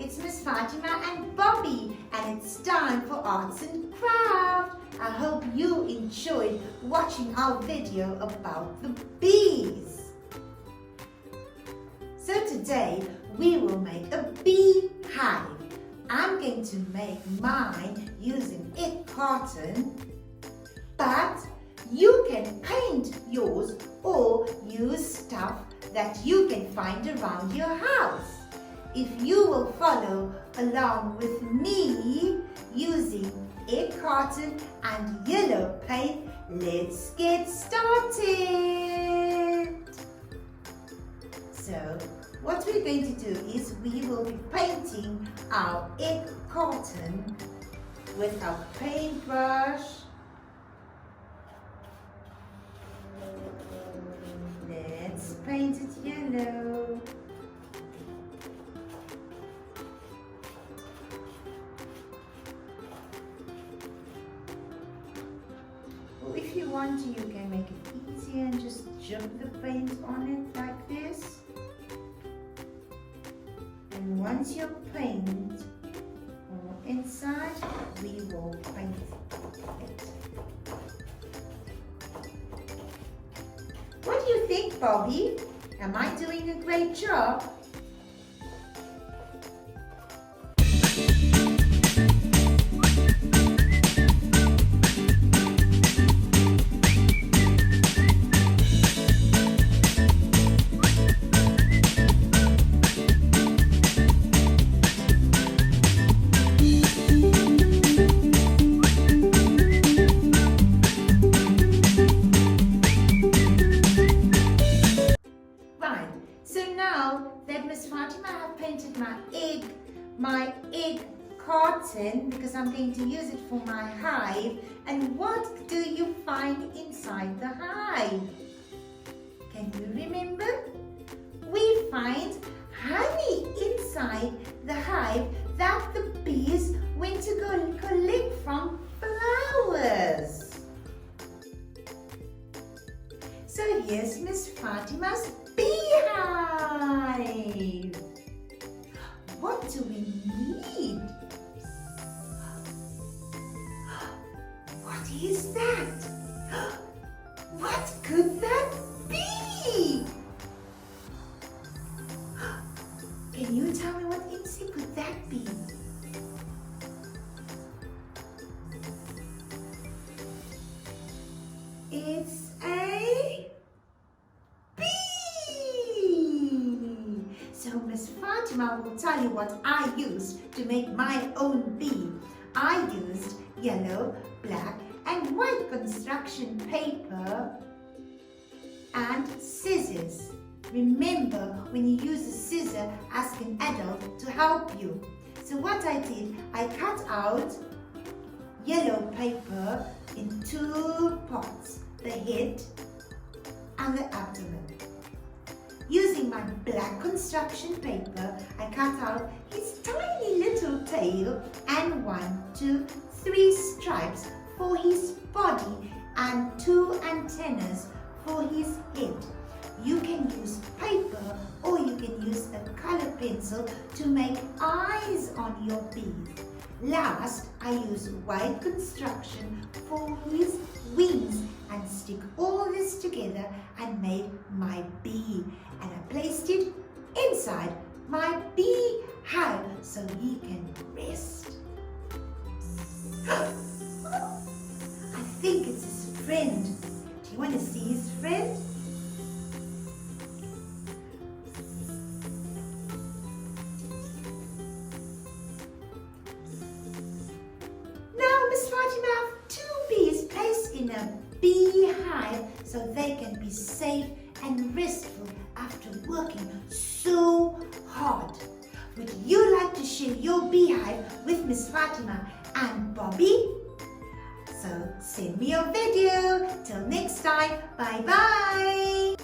it's Miss Fatima and Bobby, and it's time for Arts and Craft. I hope you enjoyed watching our video about the bees. So today we will make a beehive. I'm going to make mine using egg carton, but you can paint yours or use stuff that you can find around your house. If you will follow along with me using egg carton and yellow paint, let's get started. So what we're going to do is we will be painting our egg carton with our paintbrush. Let's paint it yellow. Or if you want to, you can make it easier and just jump the paint on it like this. And once your paint all inside, we will paint it. What do you think, Bobby? Am I doing a great job? That Ms. Fatima have painted my egg carton, because I'm going to use it for my hive. And what do you find inside the hive? Can you remember? We find honey inside the hive that the bees went to go collect from flowers. So here's Ms. Fatima's beehive. What do we need? What is that? What could that be? Can you tell me what insect could that be? It's a So Ms. Fatima will tell you what I used to make my own bee. I used yellow, black and white construction paper and scissors. Remember, when you use a scissor, ask an adult to help you. So what I did, I cut out yellow paper in two parts, the head and the abdomen. Using my black construction paper, I cut out his tiny little tail and 1, 2, 3 stripes for his body and 2 antennas for his head. You can use paper or you can use a color pencil to make eyes on your bees. Last, I used white construction for his wings and stick all this together and made my bee. And I placed it inside my beehive so he can rest. I think it's his friend. Do you want to see his friend? Now Ms. Fatima have 2 bees placed in a beehive so they can be safe and restful after working so hard. Would you like to share your beehive with Ms. Fatima and Bobby? So send me your video. Till next time, bye bye.